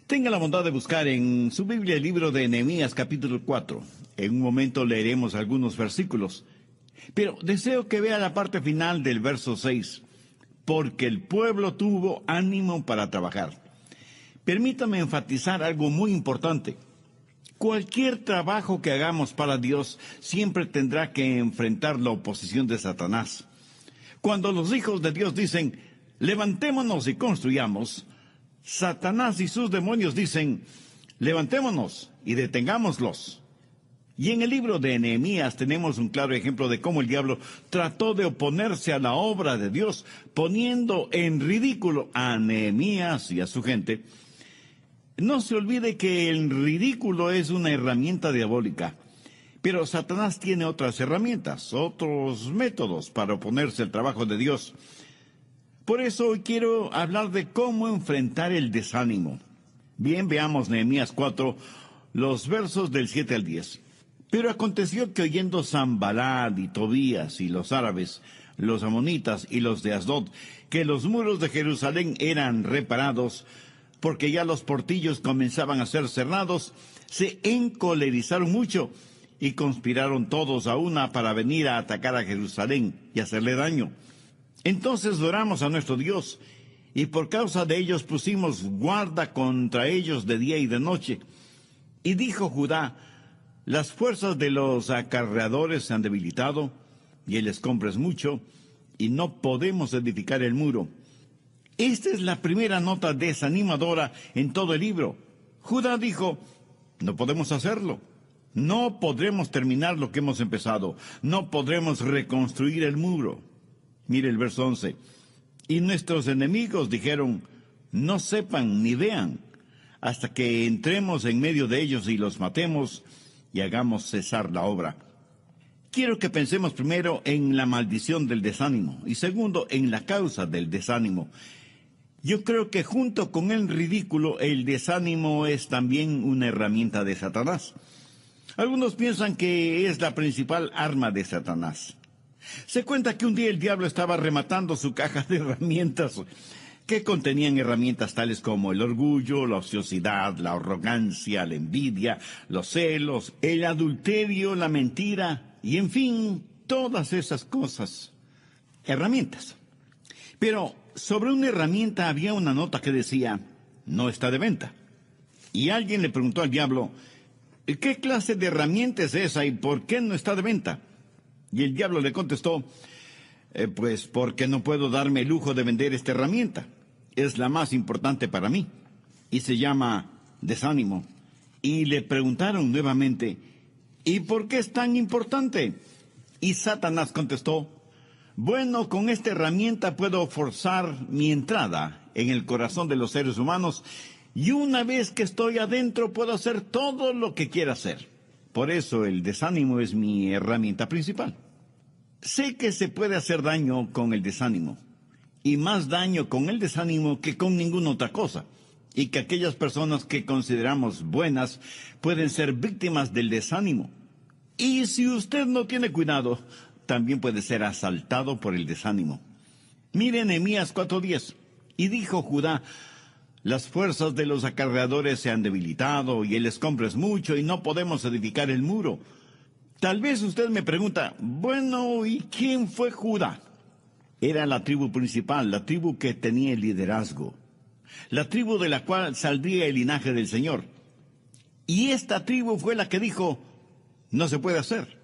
Tenga la bondad de buscar en su Biblia el libro de Nehemías capítulo 4. En un momento leeremos algunos versículos, pero deseo que vea la parte final del verso 6, porque el pueblo tuvo ánimo para trabajar. Permítame enfatizar algo muy importante. Cualquier trabajo que hagamos para Dios siempre tendrá que enfrentar la oposición de Satanás. Cuando los hijos de Dios dicen, levantémonos y construyamos, Satanás y sus demonios dicen, levantémonos y detengámoslos. Y en el libro de Nehemías tenemos un claro ejemplo de cómo el diablo trató de oponerse a la obra de Dios, poniendo en ridículo a Nehemías y a su gente. No se olvide que el ridículo es una herramienta diabólica, pero Satanás tiene otras herramientas, otros métodos para oponerse al trabajo de Dios. Por eso hoy quiero hablar de cómo enfrentar el desánimo. Bien, veamos Nehemías 4, los versos del 7 al 10. Pero aconteció que oyendo Sanballat y Tobías y los árabes, los amonitas y los de Asdod, que los muros de Jerusalén eran reparados, porque ya los portillos comenzaban a ser cerrados, se encolerizaron mucho y conspiraron todos a una para venir a atacar a Jerusalén y hacerle daño. Entonces oramos a nuestro Dios, y por causa de ellos pusimos guarda contra ellos de día y de noche. Y dijo Judá, las fuerzas de los acarreadores se han debilitado, y el escombro es mucho, y no podemos edificar el muro. Esta es la primera nota desanimadora en todo el libro. Judá dijo, no podemos hacerlo. No podremos terminar lo que hemos empezado. No podremos reconstruir el muro. Mire el verso 11. Y nuestros enemigos dijeron, no sepan ni vean, hasta que entremos en medio de ellos y los matemos y hagamos cesar la obra. Quiero que pensemos primero en la maldición del desánimo y segundo en la causa del desánimo. Yo creo que junto con el ridículo, el desánimo es también una herramienta de Satanás. Algunos piensan que es la principal arma de Satanás. Se cuenta que un día el diablo estaba rematando su caja de herramientas que contenían herramientas tales como el orgullo, la ociosidad, la arrogancia, la envidia, los celos, el adulterio, la mentira y en fin, todas esas cosas. Herramientas. Pero sobre una herramienta había una nota que decía, no está de venta. Y alguien le preguntó al diablo, ¿qué clase de herramienta es esa y por qué no está de venta? Y el diablo le contestó, pues porque no puedo darme el lujo de vender esta herramienta. Es la más importante para mí. Y se llama desánimo. Y le preguntaron nuevamente, ¿y por qué es tan importante? Y Satanás contestó, bueno, con esta herramienta puedo forzar mi entrada en el corazón de los seres humanos y una vez que estoy adentro puedo hacer todo lo que quiera hacer. Por eso el desánimo es mi herramienta principal. Sé que se puede hacer daño con el desánimo, y más daño con el desánimo que con ninguna otra cosa, y que aquellas personas que consideramos buenas pueden ser víctimas del desánimo. Y si usted no tiene cuidado, también puede ser asaltado por el desánimo. Mire Nehemías 4:10, y dijo Judá, las fuerzas de los acarreadores se han debilitado, y el escombro es mucho, y no podemos edificar el muro. Tal vez usted me pregunta, bueno, ¿y quién fue Judá? Era la tribu principal, la tribu que tenía el liderazgo, la tribu de la cual saldría el linaje del Señor. Y esta tribu fue la que dijo, no se puede hacer.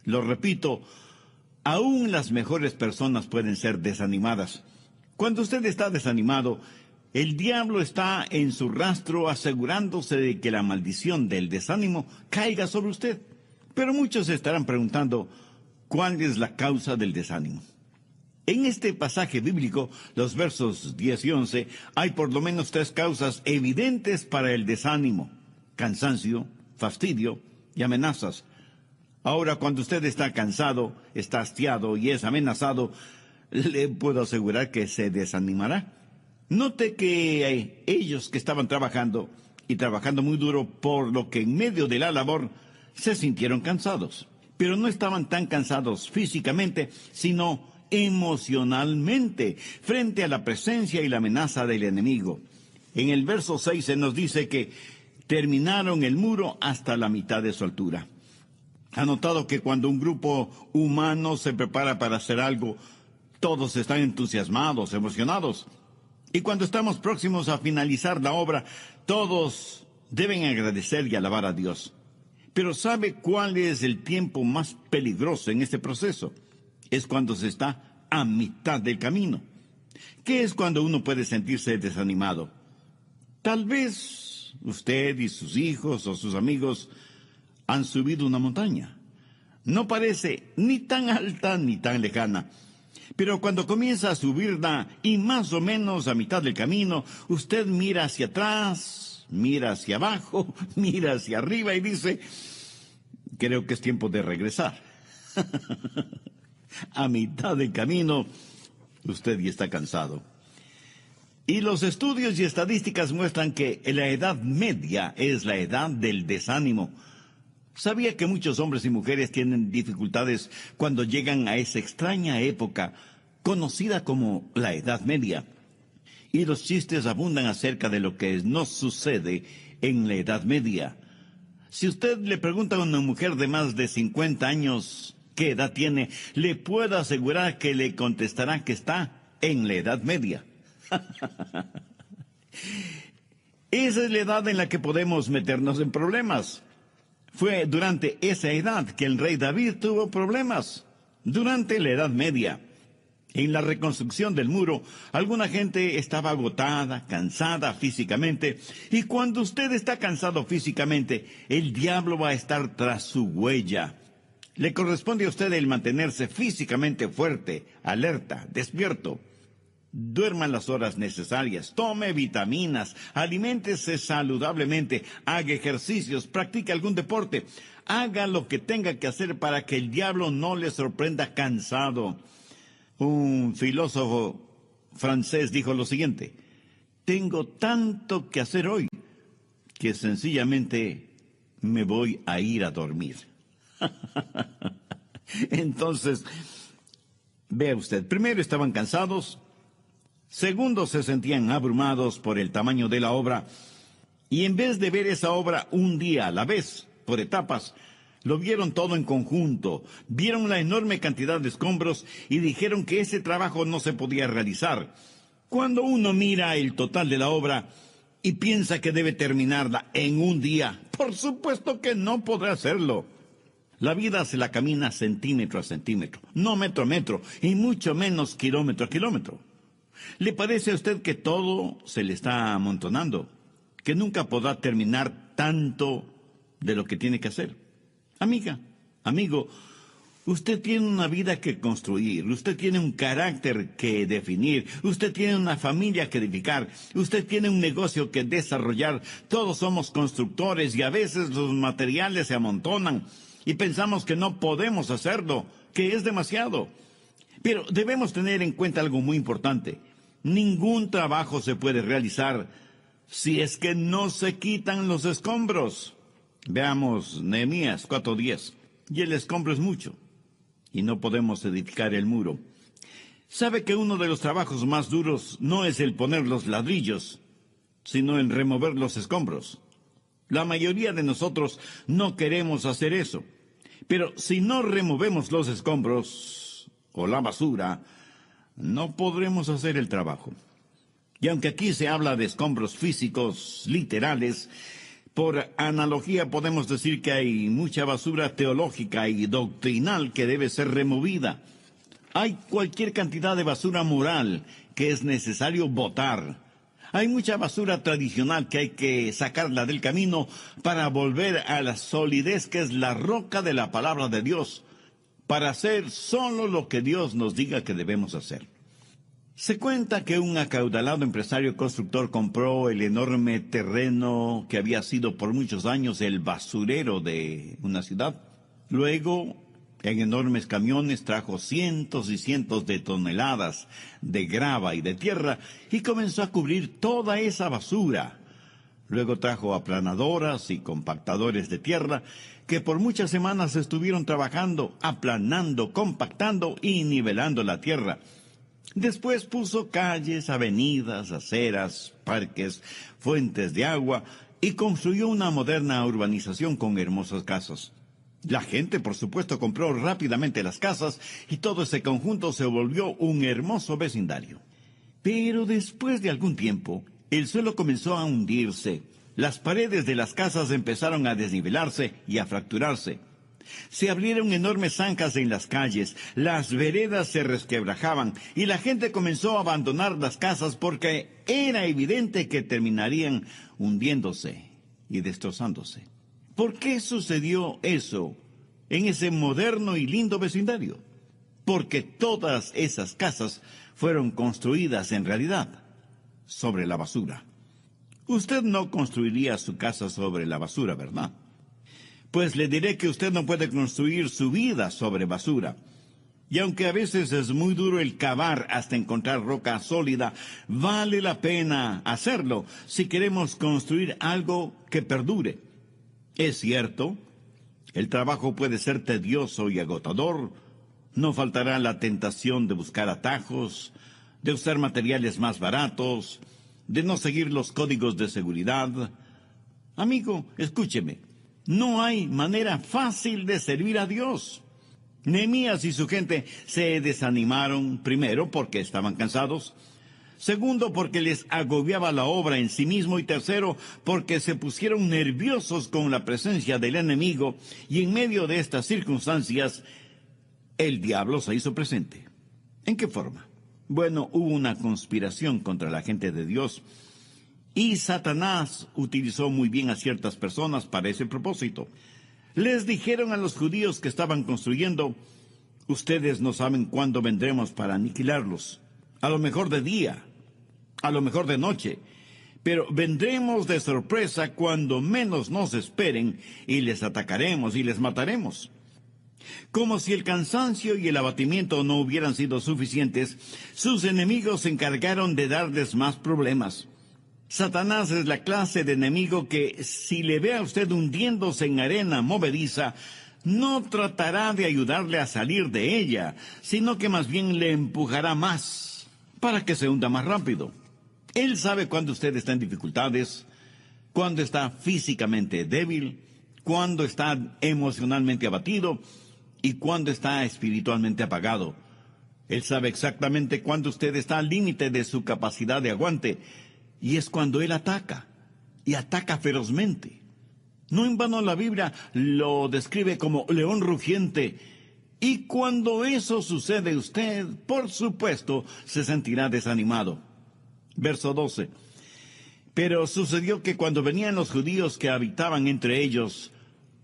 Lo repito, aún las mejores personas pueden ser desanimadas. Cuando usted está desanimado, el diablo está en su rastro asegurándose de que la maldición del desánimo caiga sobre usted. Pero muchos se estarán preguntando, ¿cuál es la causa del desánimo? En este pasaje bíblico, los versos 10 y 11, hay por lo menos 3 causas evidentes para el desánimo: cansancio, fastidio y amenazas. Ahora, cuando usted está cansado, está hastiado y es amenazado, le puedo asegurar que se desanimará. Note que ellos que estaban trabajando, y trabajando muy duro, por lo que en medio de la labor se sintieron cansados. Pero no estaban tan cansados físicamente, sino emocionalmente, frente a la presencia y la amenaza del enemigo. En el verso 6 se nos dice que terminaron el muro hasta la mitad de su altura. ¿Ha notado que cuando un grupo humano se prepara para hacer algo, todos están entusiasmados, emocionados? Y cuando estamos próximos a finalizar la obra, todos deben agradecer y alabar a Dios. Pero ¿sabe cuál es el tiempo más peligroso en este proceso? Es cuando se está a mitad del camino. ¿Qué es cuando uno puede sentirse desanimado? Tal vez usted y sus hijos o sus amigos han subido una montaña. No parece ni tan alta ni tan lejana. Pero cuando comienza a subirla y más o menos a mitad del camino, usted mira hacia atrás, mira hacia abajo, mira hacia arriba y dice, creo que es tiempo de regresar. A mitad del camino, usted ya está cansado. Y los estudios y estadísticas muestran que la edad media es la edad del desánimo. ¿Sabía que muchos hombres y mujeres tienen dificultades cuando llegan a esa extraña época conocida como la Edad Media? Y los chistes abundan acerca de lo que nos sucede en la Edad Media. Si usted le pregunta a una mujer de más de 50 años qué edad tiene, le puedo asegurar que le contestará que está en la Edad Media. Esa es la edad en la que podemos meternos en problemas. Fue durante esa edad que el rey David tuvo problemas, durante la Edad Media. En la reconstrucción del muro, alguna gente estaba agotada, cansada físicamente, y cuando usted está cansado físicamente, el diablo va a estar tras su huella. Le corresponde a usted el mantenerse físicamente fuerte, alerta, despierto. Duerma las horas necesarias, tome vitaminas, aliméntese saludablemente, haga ejercicios, practique algún deporte, haga lo que tenga que hacer para que el diablo no le sorprenda cansado. Un filósofo francés dijo lo siguiente: tengo tanto que hacer hoy que sencillamente me voy a ir a dormir. Entonces, vea usted, primero estaban cansados. Segundo, se sentían abrumados por el tamaño de la obra, y en vez de ver esa obra un día a la vez, por etapas, lo vieron todo en conjunto, vieron la enorme cantidad de escombros y dijeron que ese trabajo no se podía realizar. Cuando uno mira el total de la obra y piensa que debe terminarla en un día, por supuesto que no podrá hacerlo. La vida se la camina centímetro a centímetro, no metro a metro, y mucho menos kilómetro a kilómetro. ¿Le parece a usted que todo se le está amontonando? ¿Que nunca podrá terminar tanto de lo que tiene que hacer? Amiga, amigo, usted tiene una vida que construir, usted tiene un carácter que definir, usted tiene una familia que edificar, usted tiene un negocio que desarrollar. Todos somos constructores y a veces los materiales se amontonan y pensamos que no podemos hacerlo, que es demasiado. Pero debemos tener en cuenta algo muy importante. Ningún trabajo se puede realizar si es que no se quitan los escombros. Veamos Nehemías 4:10. Y el escombro es mucho, y no podemos edificar el muro. ¿Sabe que uno de los trabajos más duros no es el poner los ladrillos, sino el remover los escombros? La mayoría de nosotros no queremos hacer eso. Pero si no removemos los escombros o la basura, no podremos hacer el trabajo. Y aunque aquí se habla de escombros físicos, literales, por analogía podemos decir que hay mucha basura teológica y doctrinal que debe ser removida. Hay cualquier cantidad de basura moral que es necesario botar. Hay mucha basura tradicional que hay que sacarla del camino para volver a la solidez que es la roca de la palabra de Dios, para hacer solo lo que Dios nos diga que debemos hacer. Se cuenta que un acaudalado empresario constructor compró el enorme terreno que había sido por muchos años el basurero de una ciudad. Luego, en enormes camiones trajo cientos y cientos de toneladas de grava y de tierra y comenzó a cubrir toda esa basura. Luego trajo aplanadoras y compactadores de tierra que por muchas semanas estuvieron trabajando, aplanando, compactando y nivelando la tierra. Después puso calles, avenidas, aceras, parques, fuentes de agua y construyó una moderna urbanización con hermosas casas. La gente, por supuesto, compró rápidamente las casas y todo ese conjunto se volvió un hermoso vecindario. Pero después de algún tiempo, el suelo comenzó a hundirse. Las paredes de las casas empezaron a desnivelarse y a fracturarse. Se abrieron enormes zanjas en las calles, las veredas se resquebrajaban y la gente comenzó a abandonar las casas porque era evidente que terminarían hundiéndose y destrozándose. ¿Por qué sucedió eso en ese moderno y lindo vecindario? Porque todas esas casas fueron construidas en realidad sobre la basura. Usted no construiría su casa sobre la basura, ¿verdad? Pues le diré que usted no puede construir su vida sobre basura. Y aunque a veces es muy duro el cavar hasta encontrar roca sólida, vale la pena hacerlo si queremos construir algo que perdure. Es cierto, el trabajo puede ser tedioso y agotador. No faltará la tentación de buscar atajos, de usar materiales más baratos, de no seguir los códigos de seguridad. Amigo, escúcheme. No hay manera fácil de servir a Dios. Nehemías y su gente se desanimaron, primero porque estaban cansados, segundo porque les agobiaba la obra en sí mismo y tercero porque se pusieron nerviosos con la presencia del enemigo y en medio de estas circunstancias el diablo se hizo presente. ¿En qué forma? Bueno, hubo una conspiración contra la gente de Dios. Y Satanás utilizó muy bien a ciertas personas para ese propósito. Les dijeron a los judíos que estaban construyendo, ustedes no saben cuándo vendremos para aniquilarlos. A lo mejor de día, a lo mejor de noche, pero vendremos de sorpresa cuando menos nos esperen y les atacaremos y les mataremos. Como si el cansancio y el abatimiento no hubieran sido suficientes, sus enemigos se encargaron de darles más problemas. Satanás es la clase de enemigo que, si le ve a usted hundiéndose en arena movediza, no tratará de ayudarle a salir de ella, sino que más bien le empujará más, para que se hunda más rápido. Él sabe cuándo usted está en dificultades, cuándo está físicamente débil, cuándo está emocionalmente abatido y cuándo está espiritualmente apagado. Él sabe exactamente cuándo usted está al límite de su capacidad de aguante, y es cuando él ataca, y ataca ferozmente. No en vano la Biblia lo describe como león rugiente, y cuando eso sucede usted, por supuesto, se sentirá desanimado. Verso 12. Pero sucedió que cuando venían los judíos que habitaban entre ellos,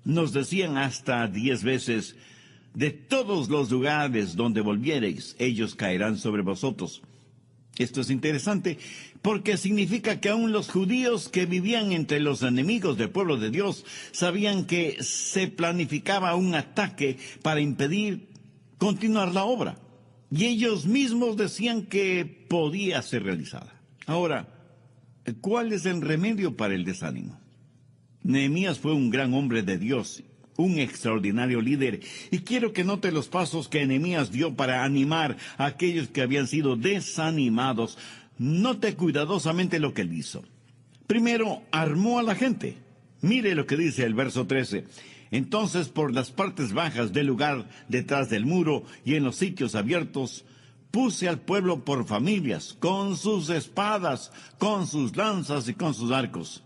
nos decían hasta 10 veces, de todos los lugares donde volviereis, ellos caerán sobre vosotros. Esto es interesante porque significa que aún los judíos que vivían entre los enemigos del pueblo de Dios sabían que se planificaba un ataque para impedir continuar la obra. Y ellos mismos decían que podía ser realizada. Ahora, ¿cuál es el remedio para el desánimo? Nehemías fue un gran hombre de Dios, un extraordinario líder, y quiero que note los pasos que Nehemías dio para animar a aquellos que habían sido desanimados. Note cuidadosamente lo que él hizo. Primero, armó a la gente. Mire lo que dice el verso 13. Entonces, por las partes bajas del lugar, detrás del muro y en los sitios abiertos, puse al pueblo por familias, con sus espadas, con sus lanzas y con sus arcos.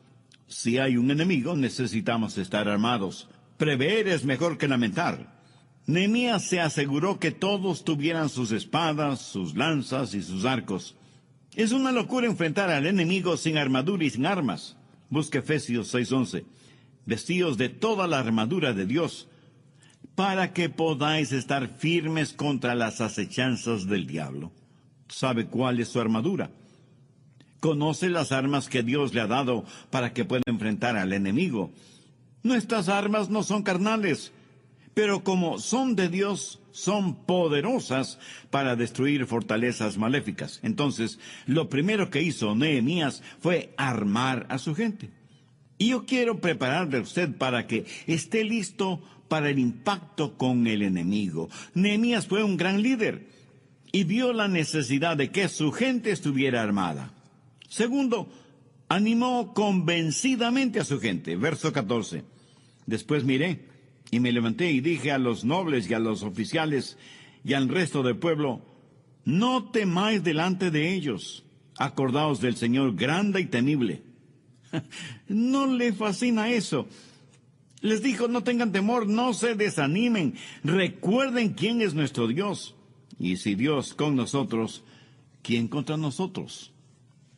Si hay un enemigo, necesitamos estar armados. Prever es mejor que lamentar. Nehemías se aseguró que todos tuvieran sus espadas, sus lanzas y sus arcos. Es una locura enfrentar al enemigo sin armadura y sin armas. Busque Efesios 6:11. Vestíos de toda la armadura de Dios, para que podáis estar firmes contra las acechanzas del diablo. ¿Sabe cuál es su armadura? Conoce las armas que Dios le ha dado para que pueda enfrentar al enemigo. Nuestras armas no son carnales, pero como son de Dios, son poderosas para destruir fortalezas maléficas. Entonces, lo primero que hizo Nehemías fue armar a su gente. Y yo quiero prepararle a usted para que esté listo para el impacto con el enemigo. Nehemías fue un gran líder. y vio la necesidad de que su gente estuviera armada. Segundo, animó convencidamente a su gente. Verso 14. Después miré y me levanté y dije a los nobles y a los oficiales y al resto del pueblo: no temáis delante de ellos. Acordaos del Señor grande y temible. ¿No le fascina eso? Les dijo: no tengan temor, no se desanimen, recuerden quién es nuestro Dios. Y si Dios con nosotros, ¿quién contra nosotros?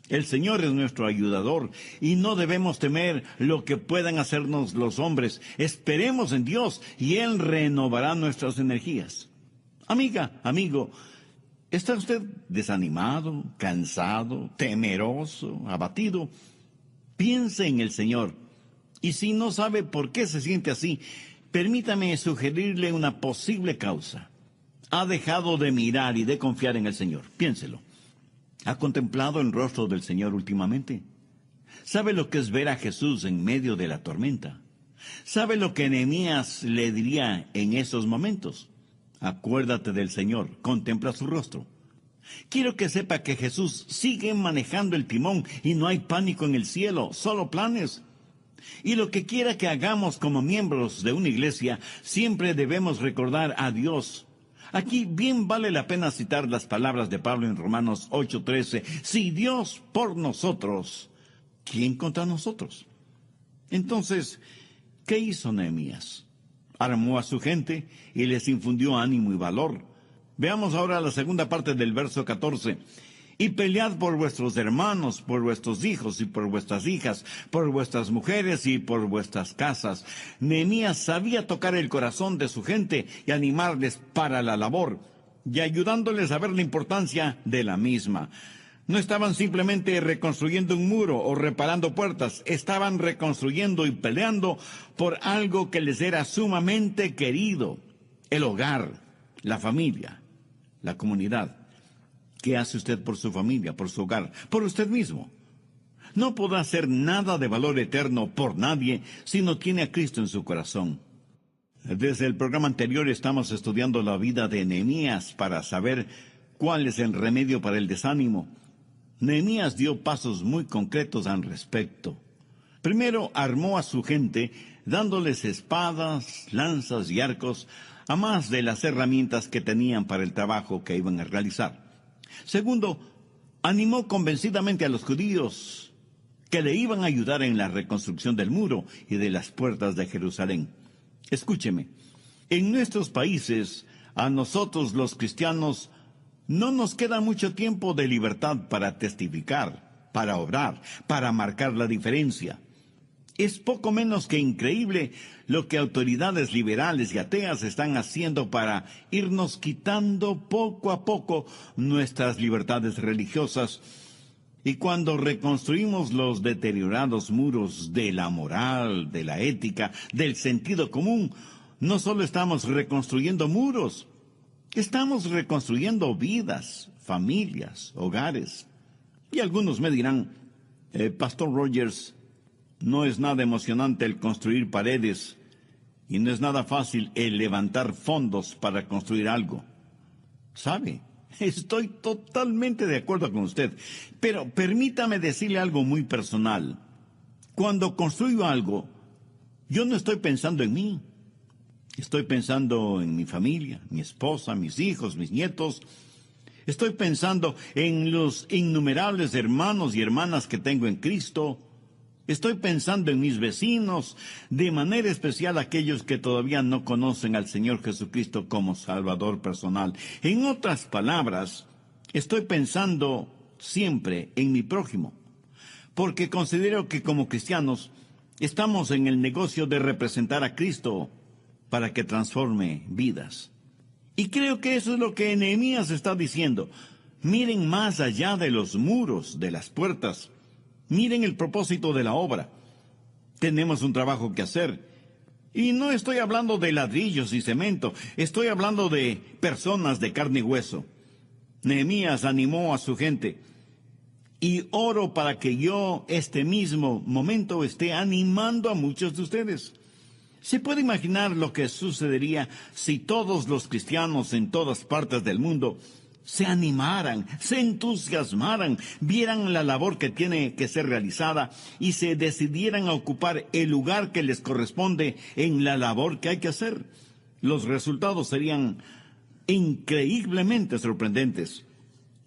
El Señor es nuestro ayudador y no debemos temer lo que puedan hacernos los hombres. Esperemos en Dios y Él renovará nuestras energías. Amiga, amigo, ¿está usted desanimado, cansado, temeroso, abatido? Piense en el Señor. Y si no sabe por qué se siente así, permítame sugerirle una posible causa. Ha dejado de mirar y de confiar en el Señor. Piénselo. ¿Ha contemplado el rostro del Señor últimamente? ¿Sabe lo que es ver a Jesús en medio de la tormenta? ¿Sabe lo que Nehemías le diría en esos momentos? Acuérdate del Señor, contempla su rostro. Quiero que sepa que Jesús sigue manejando el timón y no hay pánico en el cielo, solo planes. Y lo que quiera que hagamos como miembros de una iglesia, siempre debemos recordar a Dios. Aquí bien vale la pena citar las palabras de Pablo en Romanos 8:13. Si Dios por nosotros, ¿quién contra nosotros? Entonces, ¿qué hizo Nehemías? Armó a su gente y les infundió ánimo y valor. Veamos ahora la segunda parte del verso 14. Y pelead por vuestros hermanos, por vuestros hijos y por vuestras hijas, por vuestras mujeres y por vuestras casas. Nehemías sabía tocar el corazón de su gente y animarles para la labor, y ayudándoles a ver la importancia de la misma. No estaban simplemente reconstruyendo un muro o reparando puertas, estaban reconstruyendo y peleando por algo que les era sumamente querido: el hogar, la familia, la comunidad. ¿Qué hace usted por su familia, por su hogar, por usted mismo? No podrá hacer nada de valor eterno por nadie si no tiene a Cristo en su corazón. Desde el programa anterior estamos estudiando la vida de Nehemías para saber cuál es el remedio para el desánimo. Nehemías dio pasos muy concretos al respecto. Primero, armó a su gente dándoles espadas, lanzas y arcos, a más de las herramientas que tenían para el trabajo que iban a realizar. Segundo, animó convencidamente a los judíos que le iban a ayudar en la reconstrucción del muro y de las puertas de Jerusalén. Escúcheme, en nuestros países, a nosotros los cristianos, no nos queda mucho tiempo de libertad para testificar, para obrar, para marcar la diferencia. Es poco menos que increíble lo que autoridades liberales y ateas están haciendo para irnos quitando poco a poco nuestras libertades religiosas. Y cuando reconstruimos los deteriorados muros de la moral, de la ética, del sentido común, no solo estamos reconstruyendo muros, estamos reconstruyendo vidas, familias, hogares. Y algunos me dirán: Pastor Rogers, no es nada emocionante el construir paredes y no es nada fácil el levantar fondos para construir algo. ¿Sabe? Estoy totalmente de acuerdo con usted, pero permítame decirle algo muy personal. Cuando construyo algo, yo no estoy pensando en mí. Estoy pensando en mi familia, mi esposa, mis hijos, mis nietos. Estoy pensando en los innumerables hermanos y hermanas que tengo en Cristo. Estoy pensando en mis vecinos, de manera especial aquellos que todavía no conocen al Señor Jesucristo como Salvador personal. En otras palabras, estoy pensando siempre en mi prójimo, porque considero que como cristianos estamos en el negocio de representar a Cristo para que transforme vidas. Y creo que eso es lo que Nehemías está diciendo. Miren más allá de los muros, de las puertas. Miren el propósito de la obra. Tenemos un trabajo que hacer. Y no estoy hablando de ladrillos y cemento. Estoy hablando de personas de carne y hueso. Nehemías animó a su gente. Y oro para que yo, este mismo momento, esté animando a muchos de ustedes. ¿Se puede imaginar lo que sucedería si todos los cristianos en todas partes del mundo se animaran, se entusiasmaran, vieran la labor que tiene que ser realizada y se decidieran a ocupar el lugar que les corresponde en la labor que hay que hacer. Los resultados serían increíblemente sorprendentes.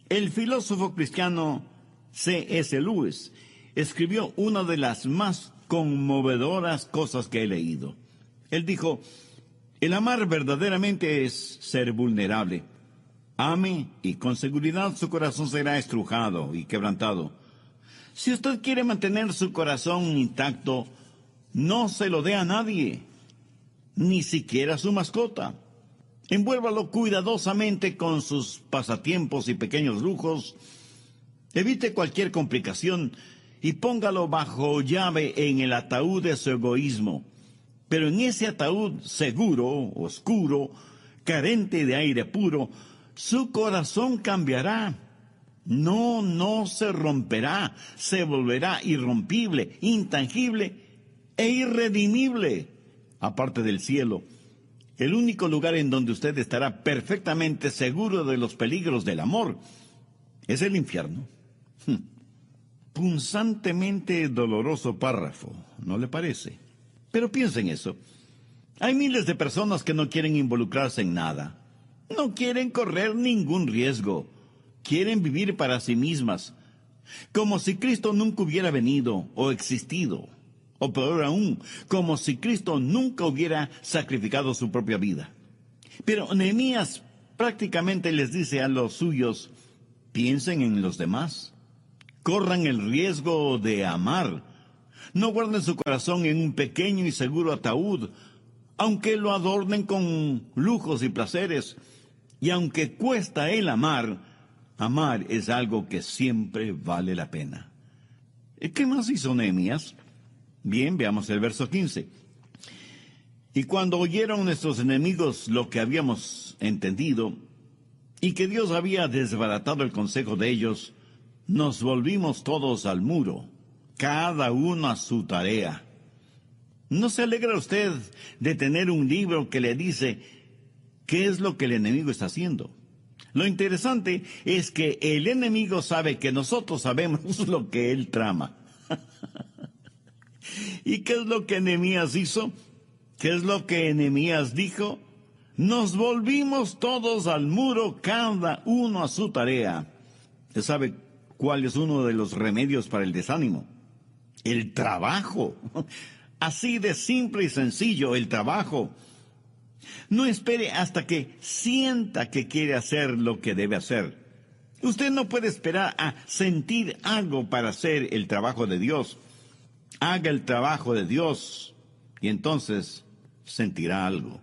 El filósofo cristiano C.S. Lewis escribió una de las más conmovedoras cosas que he leído. Él dijo: el amar verdaderamente es ser vulnerable. Ame y con seguridad su corazón será estrujado y quebrantado. Si usted quiere mantener su corazón intacto, no se lo dé a nadie, ni siquiera a su mascota. Envuélvalo cuidadosamente con sus pasatiempos y pequeños lujos. Evite cualquier complicación y póngalo bajo llave en el ataúd de su egoísmo. Pero en ese ataúd seguro, oscuro, carente de aire puro, su corazón cambiará. No se romperá, se volverá irrompible, intangible e irredimible. Aparte del cielo, el único lugar en donde usted estará perfectamente seguro de los peligros del amor es el infierno. Punzantemente doloroso párrafo, ¿no le parece? Pero piensa en eso. Hay miles de personas que no quieren involucrarse en nada. No quieren correr ningún riesgo. Quieren vivir para sí mismas, como si Cristo nunca hubiera venido o existido. O peor aún, como si Cristo nunca hubiera sacrificado su propia vida. Pero Nehemías prácticamente les dice a los suyos: piensen en los demás. Corran el riesgo de amar. No guarden su corazón en un pequeño y seguro ataúd, aunque lo adornen con lujos y placeres. Y aunque cuesta el amar, amar es algo que siempre vale la pena. ¿Qué más hizo Nehemías? Bien, veamos el verso 15. Y cuando oyeron nuestros enemigos lo que habíamos entendido, y que Dios había desbaratado el consejo de ellos, nos volvimos todos al muro, cada uno a su tarea. ¿No se alegra usted de tener un libro que le dice qué es lo que el enemigo está haciendo? Lo interesante es que el enemigo sabe que nosotros sabemos lo que él trama. ¿Y qué es lo que Nehemías hizo? ¿Qué es lo que Nehemías dijo? Nos volvimos todos al muro, cada uno a su tarea. ¿Usted sabe cuál es uno de los remedios para el desánimo? El trabajo. Así de simple y sencillo, el trabajo. No espere hasta que sienta que quiere hacer lo que debe hacer. Usted no puede esperar a sentir algo para hacer el trabajo de Dios. Haga el trabajo de Dios y entonces sentirá algo.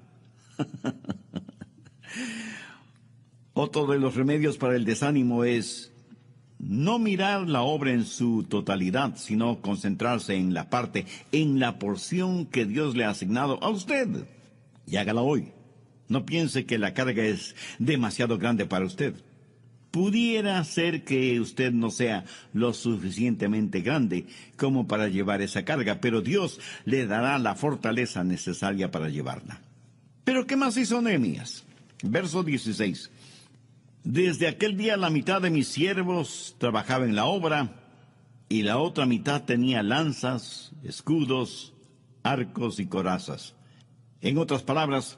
Otro de los remedios para el desánimo es no mirar la obra en su totalidad, sino concentrarse en la parte, en la porción que Dios le ha asignado a usted. Y hágala hoy. No piense que la carga es demasiado grande para usted. Pudiera ser que usted no sea lo suficientemente grande como para llevar esa carga, pero Dios le dará la fortaleza necesaria para llevarla. ¿Pero qué más hizo Nehemías? Verso 16. Desde aquel día la mitad de mis siervos trabajaba en la obra, y la otra mitad tenía lanzas, escudos, arcos y corazas. En otras palabras,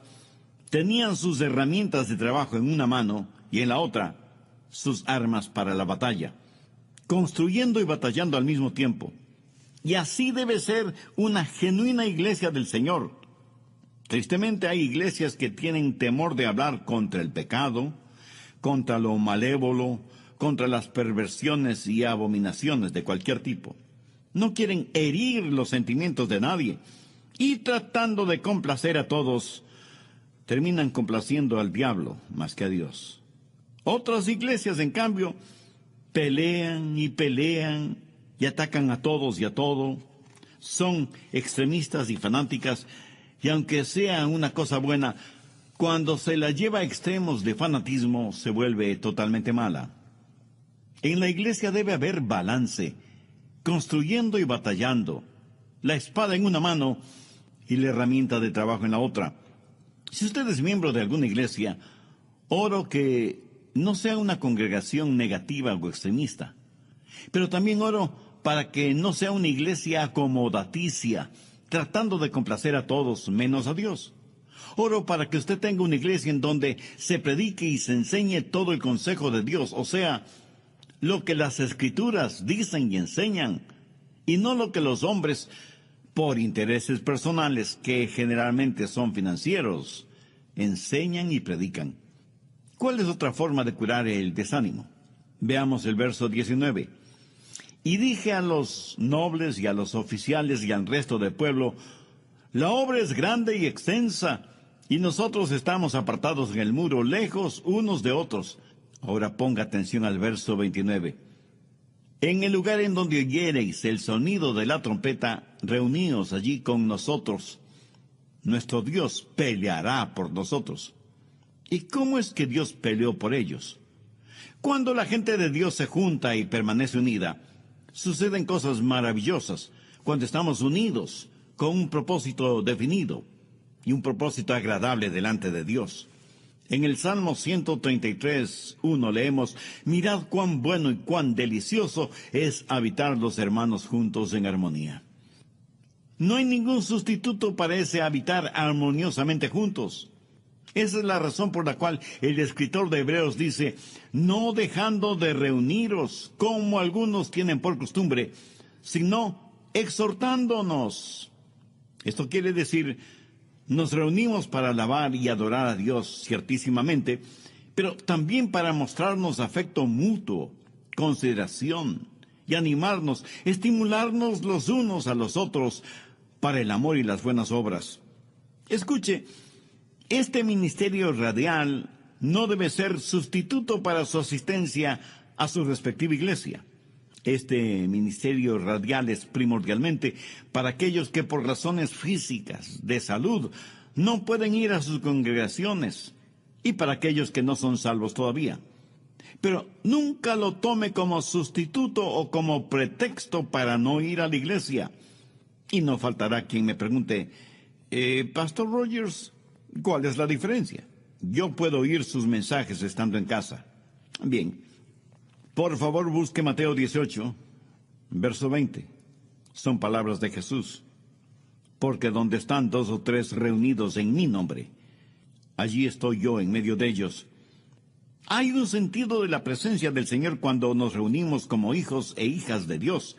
tenían sus herramientas de trabajo en una mano y en la otra sus armas para la batalla, construyendo y batallando al mismo tiempo. Y así debe ser una genuina iglesia del Señor. Tristemente hay iglesias que tienen temor de hablar contra el pecado, contra lo malévolo, contra las perversiones y abominaciones de cualquier tipo. No quieren herir los sentimientos de nadie, y tratando de complacer a todos, terminan complaciendo al diablo más que a Dios. Otras iglesias, en cambio, pelean y atacan a todos y a todo. Son extremistas y fanáticas, y aunque sea una cosa buena, cuando se la lleva a extremos de fanatismo, se vuelve totalmente mala. En la iglesia debe haber balance, construyendo y batallando, la espada en una mano y la herramienta de trabajo en la otra. Si usted es miembro de alguna iglesia, oro que no sea una congregación negativa o extremista. Pero también oro para que no sea una iglesia acomodaticia, tratando de complacer a todos menos a Dios. Oro para que usted tenga una iglesia en donde se predique y se enseñe todo el consejo de Dios, o sea, lo que las Escrituras dicen y enseñan, y no lo que los hombres, por intereses personales que generalmente son financieros, enseñan y predican. ¿Cuál es otra forma de curar el desánimo? Veamos el verso 19. Y dije a los nobles y a los oficiales y al resto del pueblo, la obra es grande y extensa, y nosotros estamos apartados en el muro, lejos unos de otros. Ahora ponga atención al verso 29. En el lugar en donde oyereis el sonido de la trompeta, reuníos allí con nosotros. Nuestro Dios peleará por nosotros. ¿Y cómo es que Dios peleó por ellos? Cuando la gente de Dios se junta y permanece unida, suceden cosas maravillosas. Cuando estamos unidos con un propósito definido y un propósito agradable delante de Dios. En el Salmo 133:1 leemos, mirad cuán bueno y cuán delicioso es habitar los hermanos juntos en armonía. No hay ningún sustituto para ese habitar armoniosamente juntos. Esa es la razón por la cual el escritor de Hebreos dice, no dejando de reuniros como algunos tienen por costumbre, sino exhortándonos. Esto quiere decir, nos reunimos para alabar y adorar a Dios ciertísimamente, pero también para mostrarnos afecto mutuo, consideración y animarnos, estimularnos los unos a los otros para el amor y las buenas obras. Escuche, este ministerio radial no debe ser sustituto para su asistencia a su respectiva iglesia. Este ministerio radial es primordialmente para aquellos que por razones físicas, de salud, no pueden ir a sus congregaciones y para aquellos que no son salvos todavía. Pero nunca lo tome como sustituto o como pretexto para no ir a la iglesia. Y no faltará quien me pregunte, Pastor Rogers, ¿cuál es la diferencia? Yo puedo oír sus mensajes estando en casa. Bien. Por favor, busque Mateo 18, verso 20. Son palabras de Jesús. Porque donde están 2 o 3 reunidos en mi nombre, allí estoy yo en medio de ellos. Hay un sentido de la presencia del Señor cuando nos reunimos como hijos e hijas de Dios,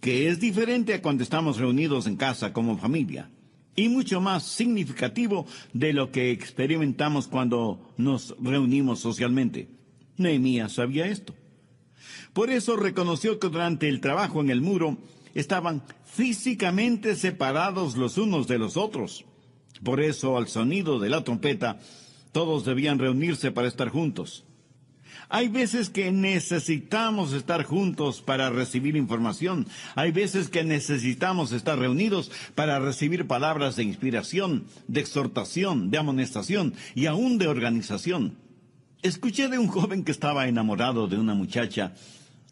que es diferente a cuando estamos reunidos en casa como familia, y mucho más significativo de lo que experimentamos cuando nos reunimos socialmente. Nehemías sabía esto. Por eso reconoció que durante el trabajo en el muro estaban físicamente separados los unos de los otros. Por eso, al sonido de la trompeta, todos debían reunirse para estar juntos. Hay veces que necesitamos estar juntos para recibir información. Hay veces que necesitamos estar reunidos para recibir palabras de inspiración, de exhortación, de amonestación y aún de organización. Escuché de un joven que estaba enamorado de una muchacha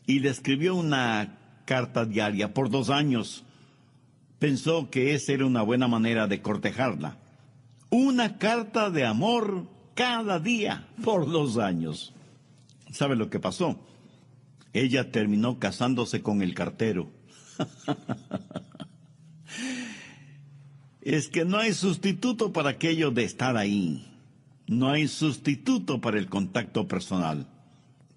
y le escribió una carta diaria por 2 años. Pensó que esa era una buena manera de cortejarla. Una carta de amor cada día por 2 años. ¿Sabe lo que pasó? Ella terminó casándose con el cartero. Es que no hay sustituto para aquello de estar ahí. No hay sustituto para el contacto personal.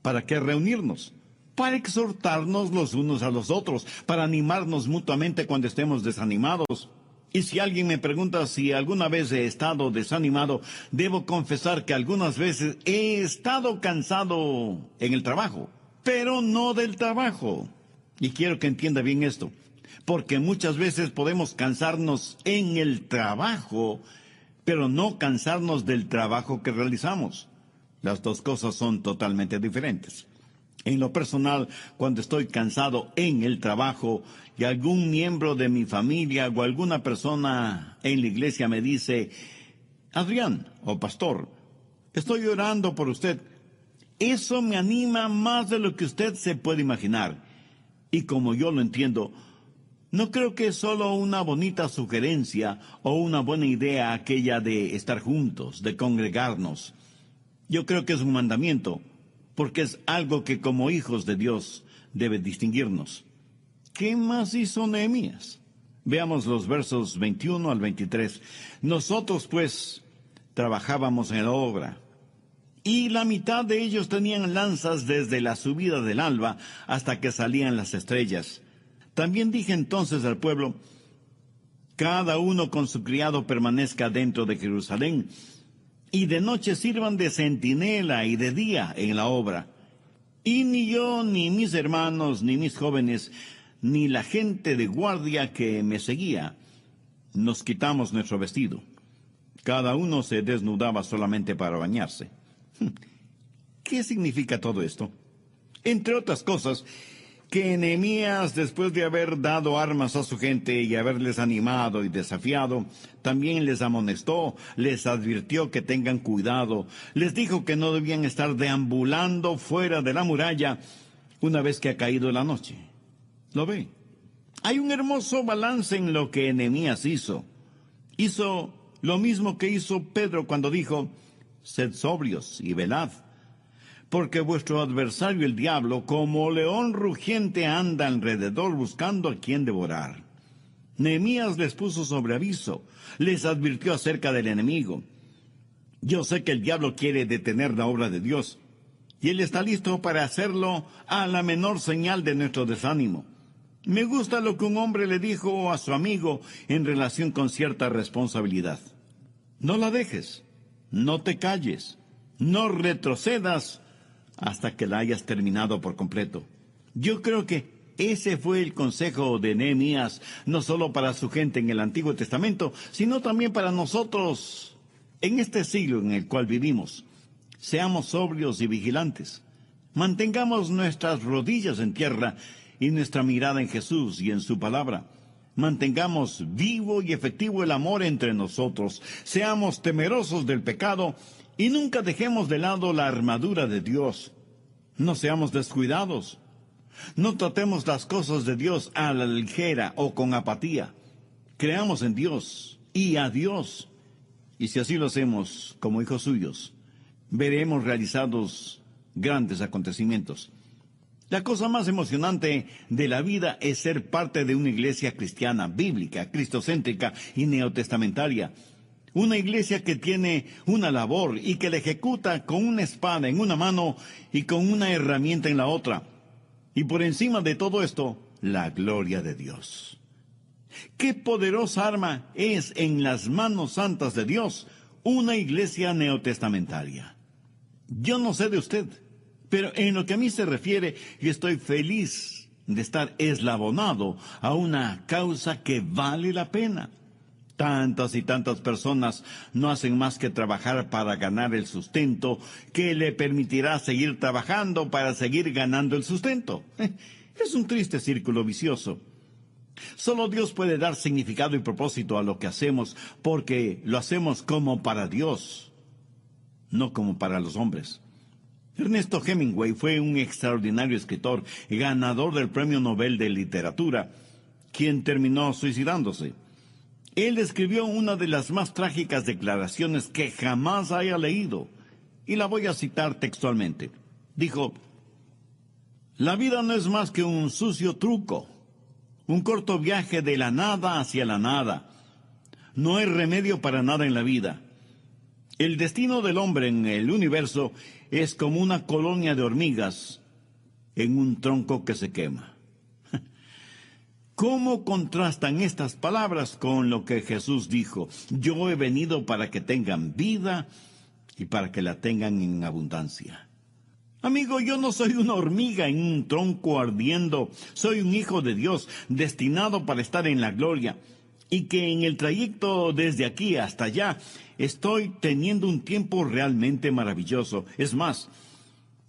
¿Para qué reunirnos? Para exhortarnos los unos a los otros, para animarnos mutuamente cuando estemos desanimados. Y si alguien me pregunta si alguna vez he estado desanimado, debo confesar que algunas veces he estado cansado en el trabajo, pero no del trabajo. Y quiero que entienda bien esto, porque muchas veces podemos cansarnos en el trabajo, pero no cansarnos del trabajo que realizamos. Las dos cosas son totalmente diferentes. En lo personal, cuando estoy cansado en el trabajo y algún miembro de mi familia o alguna persona en la iglesia me dice, Adrián o pastor, estoy orando por usted, eso me anima más de lo que usted se puede imaginar. Y como yo lo entiendo, no creo que es solo una bonita sugerencia o una buena idea aquella de estar juntos, de congregarnos. Yo creo que es un mandamiento, porque es algo que como hijos de Dios debe distinguirnos. ¿Qué más hizo Nehemías? Veamos los versos 21 al 23. Nosotros, pues, trabajábamos en la obra, y la mitad de ellos tenían lanzas desde la subida del alba hasta que salían las estrellas. También dije entonces al pueblo: cada uno con su criado permanezca dentro de Jerusalén, y de noche sirvan de centinela y de día en la obra. Y ni yo, ni mis hermanos, ni mis jóvenes, ni la gente de guardia que me seguía, nos quitamos nuestro vestido. Cada uno se desnudaba solamente para bañarse. ¿Qué significa todo esto? Entre otras cosas, que Nehemías, después de haber dado armas a su gente y haberles animado y desafiado, también les amonestó, les advirtió que tengan cuidado, les dijo que no debían estar deambulando fuera de la muralla una vez que ha caído la noche. ¿Lo ve? Hay un hermoso balance en lo que Nehemías hizo. Hizo lo mismo que hizo Pedro cuando dijo: sed sobrios y velad, porque vuestro adversario el diablo, como león rugiente, anda alrededor buscando a quien devorar. Nehemías les puso sobre aviso, les advirtió acerca del enemigo. Yo sé que el diablo quiere detener la obra de Dios, y él está listo para hacerlo a la menor señal de nuestro desánimo. Me gusta lo que un hombre le dijo a su amigo en relación con cierta responsabilidad: no la dejes, no te calles, no retrocedas hasta que la hayas terminado por completo. Yo creo que ese fue el consejo de Nehemías, no solo para su gente en el Antiguo Testamento, sino también para nosotros en este siglo en el cual vivimos. Seamos sobrios y vigilantes. Mantengamos nuestras rodillas en tierra y nuestra mirada en Jesús y en su palabra. Mantengamos vivo y efectivo el amor entre nosotros. Seamos temerosos del pecado y nunca dejemos de lado la armadura de Dios. No seamos descuidados. No tratemos las cosas de Dios a la ligera o con apatía. Creamos en Dios y a Dios. Y si así lo hacemos como hijos suyos, veremos realizados grandes acontecimientos. La cosa más emocionante de la vida es ser parte de una iglesia cristiana, bíblica, cristocéntrica y neotestamentaria. Una iglesia que tiene una labor y que la ejecuta con una espada en una mano y con una herramienta en la otra. Y por encima de todo esto, la gloria de Dios. ¡Qué poderosa arma es en las manos santas de Dios una iglesia neotestamentaria! Yo no sé de usted, pero en lo que a mí se refiere, yo estoy feliz de estar eslabonado a una causa que vale la pena. Tantas y tantas personas no hacen más que trabajar para ganar el sustento que le permitirá seguir trabajando para seguir ganando el sustento. Es un triste círculo vicioso. Solo Dios puede dar significado y propósito a lo que hacemos, porque lo hacemos como para Dios, no como para los hombres. Ernesto Hemingway fue un extraordinario escritor, ganador del Premio Nobel de Literatura, quien terminó suicidándose. Él escribió una de las más trágicas declaraciones que jamás haya leído, y la voy a citar textualmente. Dijo: la vida no es más que un sucio truco, un corto viaje de la nada hacia la nada. No hay remedio para nada en la vida. El destino del hombre en el universo es como una colonia de hormigas en un tronco que se quema. ¿Cómo contrastan estas palabras con lo que Jesús dijo? Yo he venido para que tengan vida y para que la tengan en abundancia. Amigo, yo no soy una hormiga en un tronco ardiendo. Soy un hijo de Dios, destinado para estar en la gloria. Y que en el trayecto desde aquí hasta allá estoy teniendo un tiempo realmente maravilloso. Es más,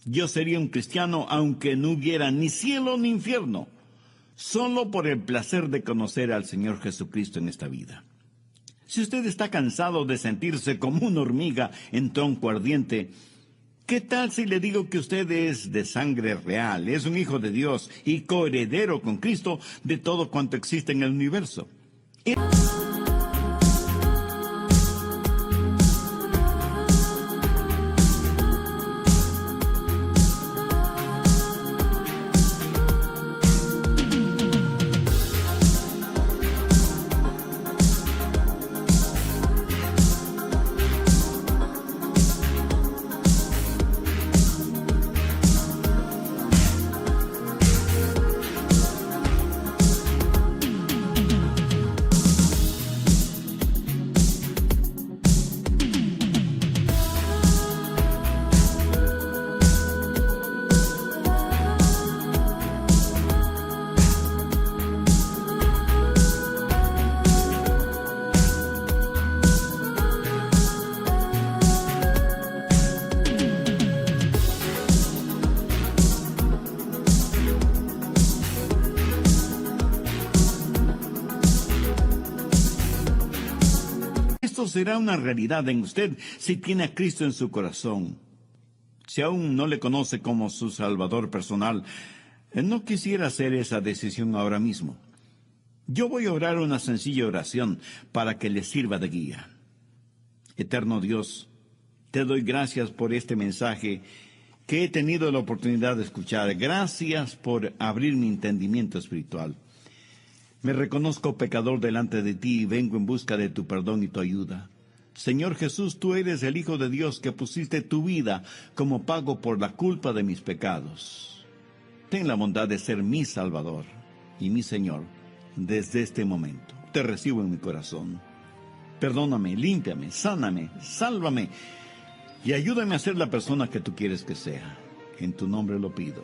yo sería un cristiano aunque no hubiera ni cielo ni infierno, solo por el placer de conocer al Señor Jesucristo en esta vida. Si usted está cansado de sentirse como una hormiga en tronco ardiente, ¿qué tal si le digo que usted es de sangre real, es un hijo de Dios y coheredero con Cristo de todo cuanto existe en el universo? Eso será una realidad en usted si tiene a Cristo en su corazón. Si aún no le conoce como su Salvador personal, no quisiera hacer esa decisión ahora mismo. Yo voy a orar una sencilla oración para que le sirva de guía. Eterno Dios, te doy gracias por este mensaje que he tenido la oportunidad de escuchar. Gracias por abrir mi entendimiento espiritual. Me reconozco pecador delante de ti y vengo en busca de tu perdón y tu ayuda. Señor Jesús, tú eres el Hijo de Dios que pusiste tu vida como pago por la culpa de mis pecados. Ten la bondad de ser mi Salvador y mi Señor desde este momento. Te recibo en mi corazón. Perdóname, límpiame, sáname, sálvame y ayúdame a ser la persona que tú quieres que sea. En tu nombre lo pido.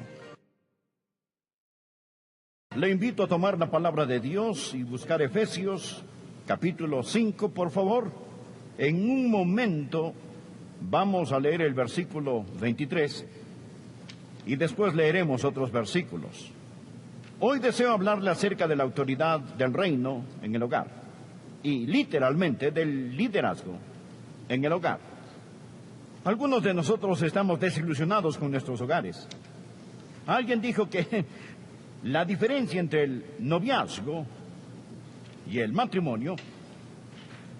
Le invito a tomar la palabra de Dios y buscar Efesios, capítulo 5, por favor. En un momento vamos a leer el versículo 23 y después leeremos otros versículos. Hoy deseo hablarle acerca de la autoridad del reino en el hogar y literalmente del liderazgo en el hogar. Algunos de nosotros estamos desilusionados con nuestros hogares. Alguien dijo que la diferencia entre el noviazgo y el matrimonio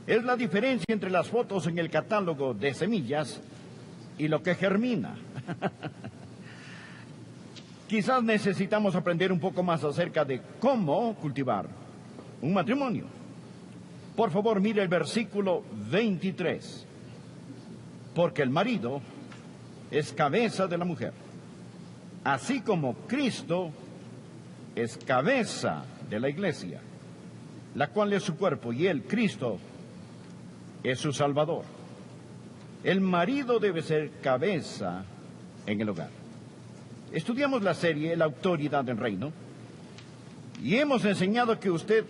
es la diferencia entre las fotos en el catálogo de semillas y lo que germina. Quizás necesitamos aprender un poco más acerca de cómo cultivar un matrimonio. Por favor, mire el versículo 23. Porque el marido es cabeza de la mujer, así como Cristo es cabeza de la iglesia, la cual es su cuerpo, y él, Cristo, es su Salvador. El marido debe ser cabeza en el hogar. Estudiamos la serie La autoridad del reino y hemos enseñado que usted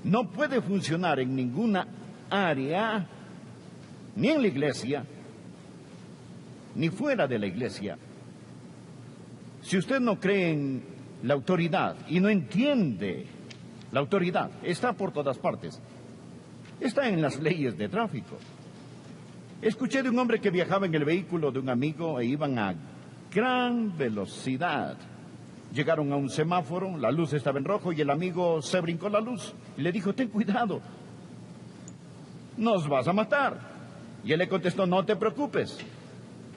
no puede funcionar en ninguna área, ni en la iglesia, ni fuera de la iglesia, si usted no cree en la autoridad y no entiende la autoridad. Está por todas partes. Está en las leyes de tráfico. Escuché de un hombre que viajaba en el vehículo de un amigo e iban a gran velocidad. Llegaron a un semáforo, la luz estaba en rojo y el amigo se brincó la luz y le dijo: ten cuidado, nos vas a matar. Y él le contestó: no te preocupes,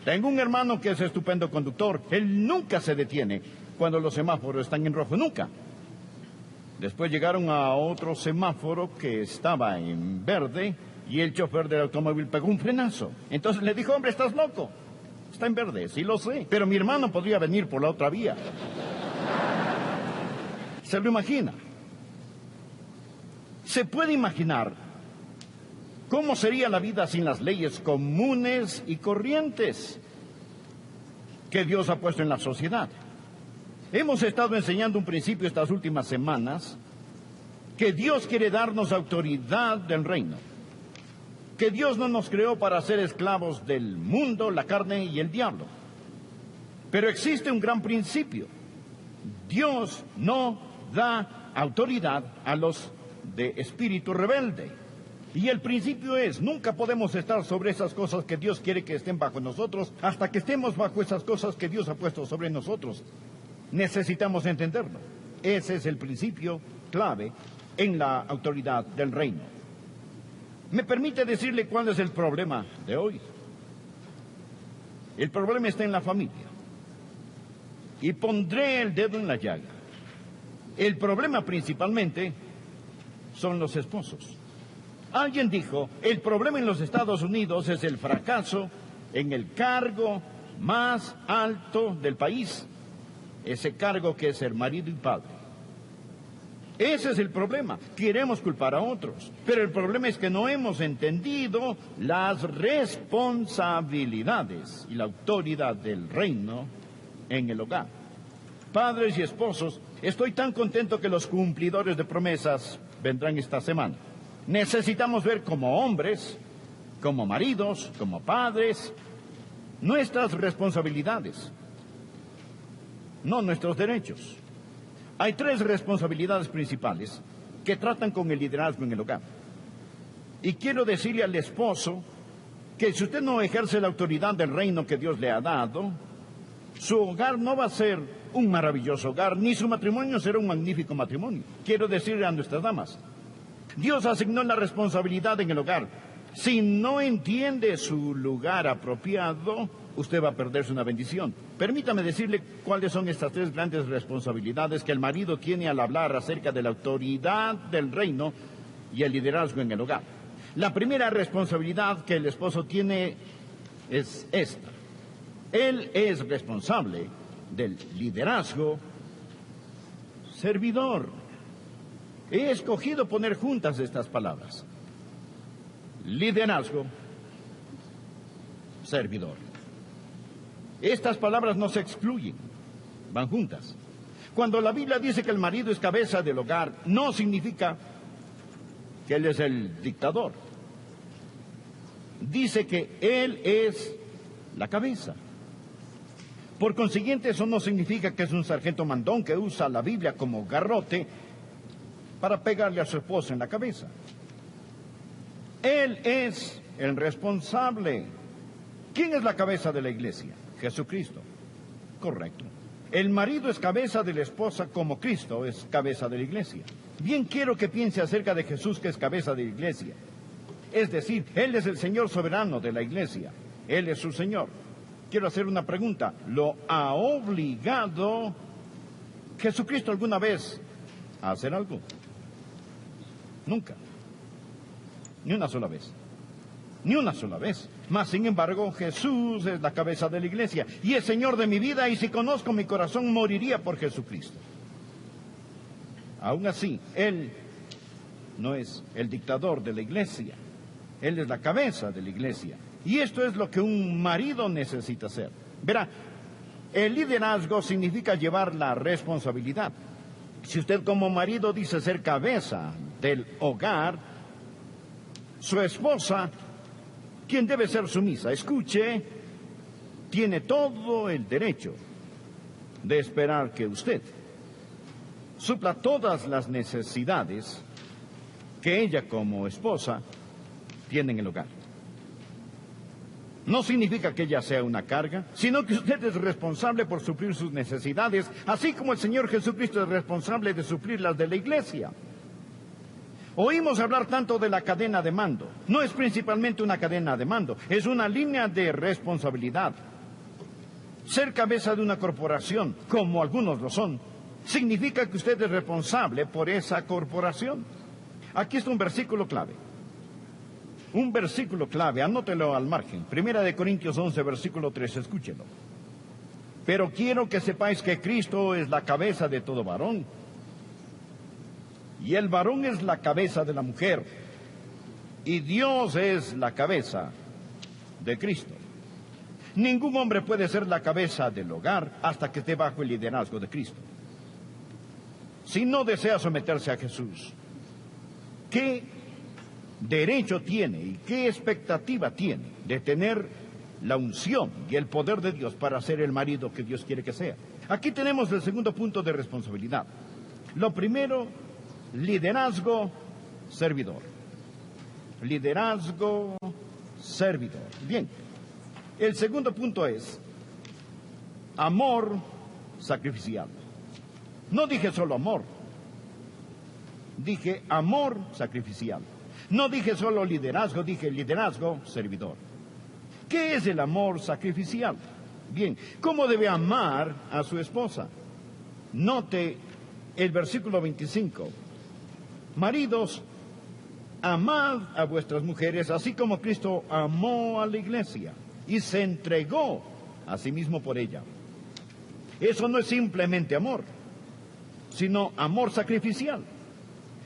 tengo un hermano que es estupendo conductor, él nunca se detiene cuando los semáforos están en rojo, nunca. Después llegaron a otro semáforo que estaba en verde y el chofer del automóvil pegó un frenazo. Entonces le dijo: hombre, estás loco, está en verde, sí lo sé, pero mi hermano podría venir por la otra vía. ¿Se lo imagina? ¿Se puede imaginar cómo sería la vida sin las leyes comunes y corrientes que Dios ha puesto en la sociedad? Hemos estado enseñando un principio estas últimas semanas, que Dios quiere darnos autoridad del reino, que Dios no nos creó para ser esclavos del mundo, la carne y el diablo. Pero existe un gran principio: Dios no da autoridad a los de espíritu rebelde. Y el principio es: nunca podemos estar sobre esas cosas que Dios quiere que estén bajo nosotros hasta que estemos bajo esas cosas que Dios ha puesto sobre nosotros. Necesitamos entenderlo. Ese es el principio clave en la autoridad del reino. ¿Me permite decirle cuál es el problema de hoy? El problema está en la familia. Y pondré el dedo en la llaga. El problema principalmente son los esposos. Alguien dijo: el problema en los Estados Unidos es el fracaso en el cargo más alto del país. Ese cargo que es ser marido y padre. Ese es el problema. Queremos culpar a otros, pero el problema es que no hemos entendido las responsabilidades y la autoridad del reino en el hogar. Padres y esposos, estoy tan contento que los cumplidores de promesas vendrán esta semana. Necesitamos ver como hombres, como maridos, como padres, nuestras responsabilidades, no nuestros derechos. Hay 3 responsabilidades principales que tratan con el liderazgo en el hogar. Y quiero decirle al esposo que si usted no ejerce la autoridad del reino que Dios le ha dado, su hogar no va a ser un maravilloso hogar, ni su matrimonio será un magnífico matrimonio. Quiero decirle a nuestras damas, Dios asignó la responsabilidad en el hogar. Si no entiende su lugar apropiado, usted va a perderse una bendición. Permítame decirle cuáles son estas tres grandes responsabilidades que el marido tiene al hablar acerca de la autoridad del reino y el liderazgo en el hogar. La primera responsabilidad que el esposo tiene es esta. Él es responsable del liderazgo servidor. He escogido poner juntas estas palabras. Liderazgo servidor. Estas palabras no se excluyen, van juntas. Cuando la Biblia dice que el marido es cabeza del hogar, no significa que él es el dictador. Dice que él es la cabeza. Por consiguiente, eso no significa que es un sargento mandón que usa la Biblia como garrote para pegarle a su esposa en la cabeza. Él es el responsable. ¿Quién es la cabeza de la iglesia? Jesucristo. Correcto. El marido es cabeza de la esposa como Cristo es cabeza de la iglesia. Bien quiero que piense acerca de Jesús, que es cabeza de la iglesia. Es decir, Él es el Señor soberano de la iglesia. Él es su Señor. Quiero hacer una pregunta. ¿Lo ha obligado Jesucristo alguna vez a hacer algo? Nunca. Ni una sola vez. Ni una sola vez. Mas, sin embargo, Jesús es la cabeza de la iglesia y es Señor de mi vida, y si conozco mi corazón, moriría por Jesucristo. Aún así, Él no es el dictador de la iglesia. Él es la cabeza de la iglesia. Y esto es lo que un marido necesita hacer. Verá, el liderazgo significa llevar la responsabilidad. Si usted como marido dice ser cabeza del hogar, su esposa, quien debe ser sumisa, escuche, tiene todo el derecho de esperar que usted supla todas las necesidades que ella como esposa tiene en el hogar. No significa que ella sea una carga, sino que usted es responsable por suplir sus necesidades, así como el Señor Jesucristo es responsable de suplir las de la iglesia. Oímos hablar tanto de la cadena de mando. No es principalmente una cadena de mando, es una línea de responsabilidad. Ser cabeza de una corporación, como algunos lo son, significa que usted es responsable por esa corporación. Aquí está un versículo clave. Un versículo clave, anótelo al margen. 1 Corintios 11, versículo 3, escúchelo. Pero quiero que sepáis que Cristo es la cabeza de todo varón, y el varón es la cabeza de la mujer, y Dios es la cabeza de Cristo. Ningún hombre puede ser la cabeza del hogar hasta que esté bajo el liderazgo de Cristo. Si no desea someterse a Jesús, ¿qué derecho tiene y qué expectativa tiene de tener la unción y el poder de Dios para ser el marido que Dios quiere que sea? Aquí tenemos el segundo punto de responsabilidad. Lo primero, liderazgo servidor. Liderazgo servidor. Bien, el segundo punto es amor sacrificial. No dije solo amor, dije amor sacrificial. No dije solo liderazgo, dije liderazgo servidor. ¿Qué es el amor sacrificial? Bien, ¿cómo debe amar a su esposa? Note el versículo 25. Maridos, amad a vuestras mujeres, así como Cristo amó a la iglesia y se entregó a sí mismo por ella. Eso no es simplemente amor, sino amor sacrificial.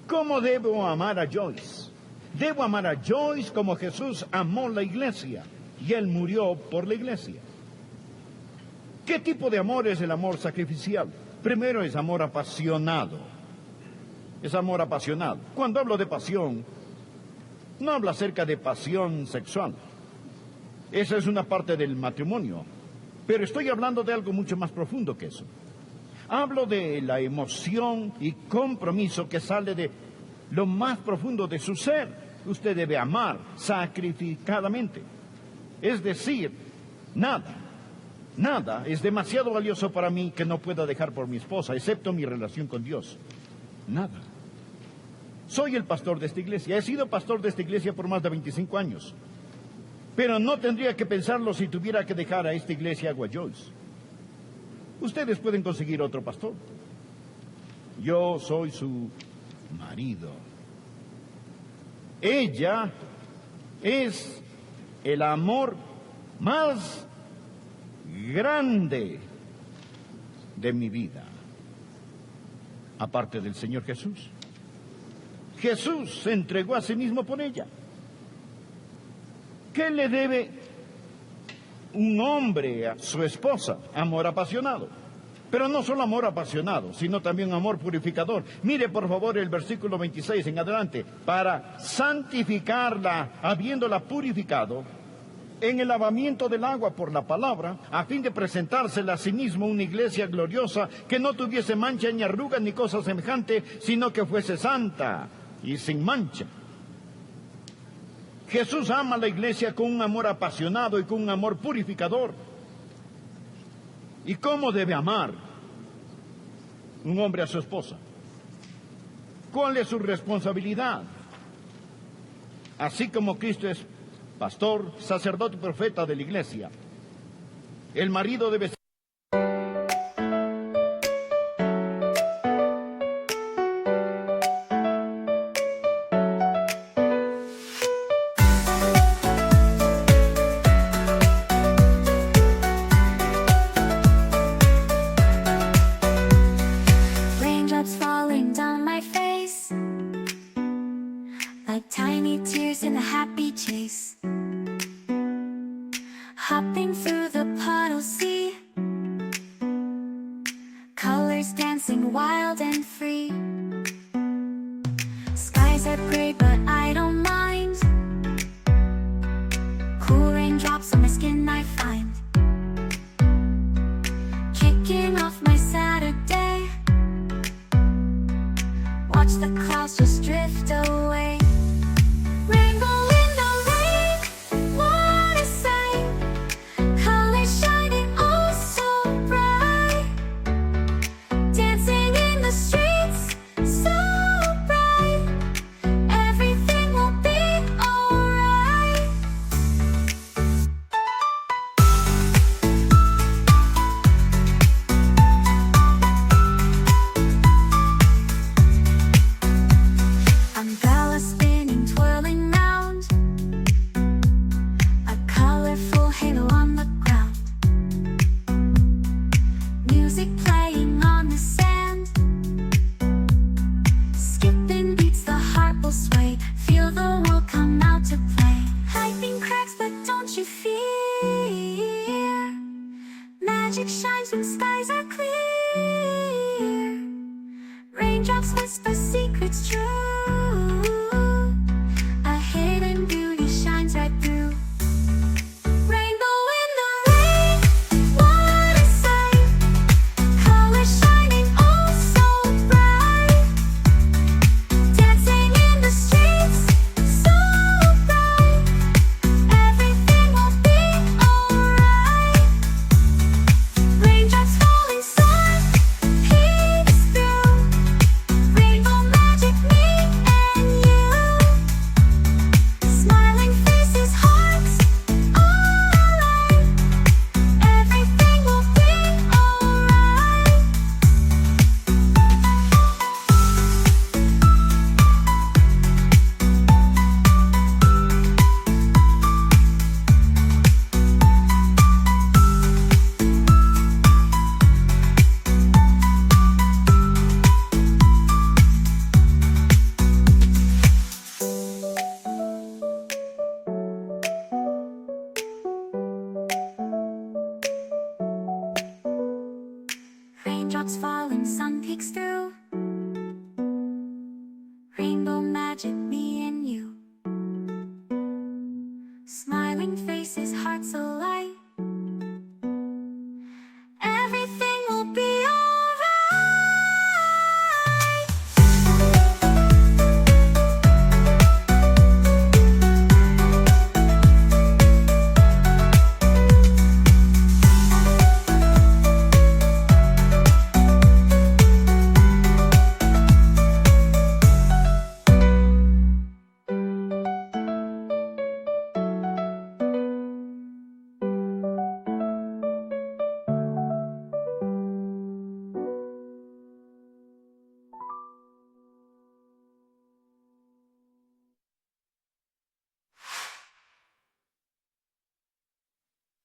¿Cómo debo amar a Joyce? Debo amar a Joyce como Jesús amó la iglesia y Él murió por la iglesia. ¿Qué tipo de amor es el amor sacrificial? Primero es amor apasionado. Es amor apasionado. Cuando hablo de pasión, no hablo acerca de pasión sexual. Esa es una parte del matrimonio. Pero estoy hablando de algo mucho más profundo que eso. Hablo de la emoción y compromiso que sale de lo más profundo de su ser. Usted debe amar sacrificadamente. Es decir, nada es demasiado valioso para mí que no pueda dejar por mi esposa, excepto mi relación con Dios. Nada. Soy el pastor de esta iglesia. He sido pastor de esta iglesia por más de 25 años. Pero no tendría que pensarlo si tuviera que dejar a esta iglesia Agua Joyce. Ustedes pueden conseguir otro pastor. Yo soy su marido. Ella es el amor más grande de mi vida, aparte del Señor Jesús. Jesús se entregó a sí mismo por ella. ¿Qué le debe un hombre a su esposa? Amor apasionado. Pero no solo amor apasionado, sino también amor purificador. Mire por favor el versículo 26 en adelante. Para santificarla, habiéndola purificado en el lavamiento del agua por la palabra, a fin de presentársela a sí mismo una iglesia gloriosa, que no tuviese mancha ni arruga ni cosa semejante, sino que fuese santa y sin mancha. Jesús ama a la iglesia con un amor apasionado y con un amor purificador. ¿Y cómo debe amar un hombre a su esposa? ¿Cuál es su responsabilidad? Así como Cristo es pastor, sacerdote y profeta de la iglesia, el marido debe ser... Raindrops falling down my face, like tiny tears in a happy chase. Hopping through the puddles, see colors dancing wild and free. Skies are gray, but I don't mind. Cool raindrops on my skin I find. Kicking off my Saturday, watch the clouds just drift away. Rainbow in the rain, what a sight. Colors shining oh so bright. Dancing in the streets, so bright. Everything will be alright. Umbrella spinning, twirling round, a colorful halo on the ground. Music playing on the sand, skipping beats, the heart will sway. Feel the world come out to play. Lightning cracks, but don't you fear. Magic shines when skies are clear. Raindrops whisper secrets true. A hidden beauty shines right through. Rainbow in the rain, what a sight. Colors shining oh so bright. Dancing in the streets, so bright. Everything will be alright. Raindrops falling soft, peeks through. Rainbow magic, me and you. Smiling faces, hearts, alright. Everything will be alright. Raindrops falling, sun peeks through. Rainbow magic, me and you. Smiling faces, hearts alight. Everything will be alright.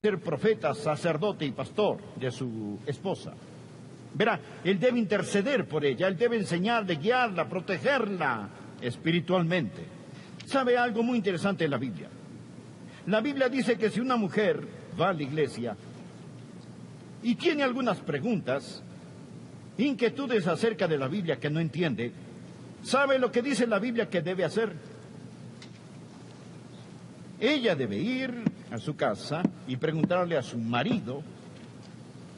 ser profeta, sacerdote y pastor de su esposa. Verá, él debe interceder por ella, él debe enseñarle, guiarla, protegerla espiritualmente. ¿Sabe algo muy interesante en la Biblia? La Biblia dice que si una mujer va a la iglesia y tiene algunas preguntas, inquietudes acerca de la Biblia que no entiende, ¿sabe lo que dice la Biblia que debe hacer? Ella debe ir a su casa y preguntarle a su marido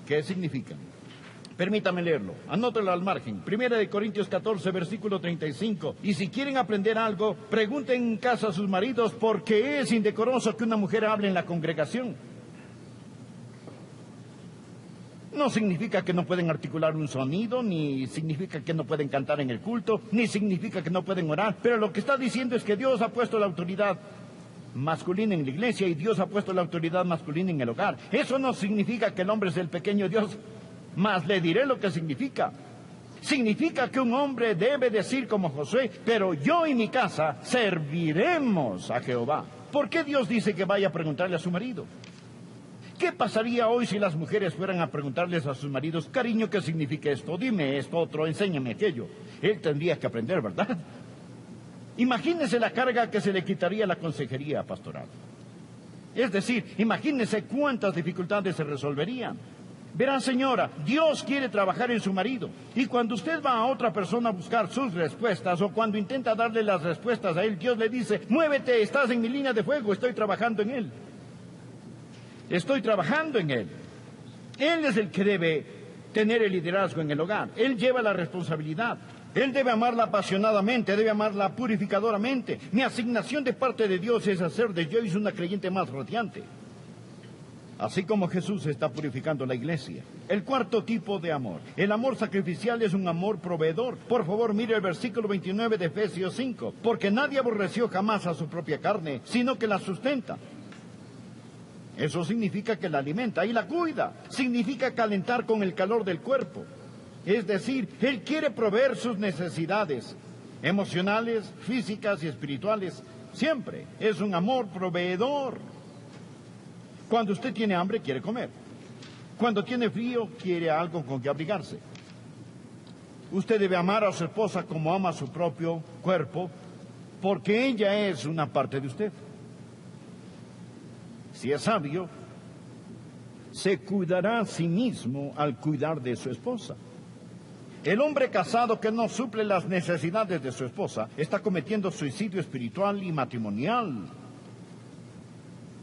qué significa. Permítame leerlo, anótelo al margen. 1 Corintios 14, versículo 35. Y si quieren aprender algo, pregunten en casa a sus maridos por qué es indecoroso que una mujer hable en la congregación. No significa que no pueden articular un sonido, ni significa que no pueden cantar en el culto, ni significa que no pueden orar, pero lo que está diciendo es que Dios ha puesto la autoridad masculina en la iglesia y Dios ha puesto la autoridad masculina en el hogar. Eso no significa que el hombre es el pequeño Dios, mas le diré lo que significa. Significa que un hombre debe decir como Josué, pero yo y mi casa serviremos a Jehová. ¿Por qué Dios dice que vaya a preguntarle a su marido? ¿Qué pasaría hoy si las mujeres fueran a preguntarles a sus maridos, cariño, qué significa esto? Dime esto, otro, enséñame aquello. Él tendría que aprender, ¿verdad? Imagínese la carga que se le quitaría a la consejería pastoral. Es decir, imagínese cuántas dificultades se resolverían. Verá, señora, Dios quiere trabajar en su marido. Y cuando usted va a otra persona a buscar sus respuestas, o cuando intenta darle las respuestas a él, Dios le dice, muévete, estás en mi línea de fuego, estoy trabajando en él. Estoy trabajando en él. Él es el que debe tener el liderazgo en el hogar. Él lleva la responsabilidad. Él debe amarla apasionadamente, debe amarla purificadoramente. Mi asignación de parte de Dios es hacer de Joyce una creyente más radiante. Así como Jesús está purificando la iglesia. El cuarto tipo de amor. El amor sacrificial es un amor proveedor. Por favor, mire el versículo 29 de Efesios 5. Porque nadie aborreció jamás a su propia carne, sino que la sustenta. Eso significa que la alimenta y la cuida. Significa calentar con el calor del cuerpo. Es decir, Él quiere proveer sus necesidades emocionales, físicas y espirituales. Siempre es un amor proveedor. Cuando usted tiene hambre, quiere comer. Cuando tiene frío, quiere algo con que abrigarse. Usted debe amar a su esposa como ama a su propio cuerpo, porque ella es una parte de usted. Si es sabio, se cuidará a sí mismo al cuidar de su esposa. El hombre casado que no suple las necesidades de su esposa está cometiendo suicidio espiritual y matrimonial.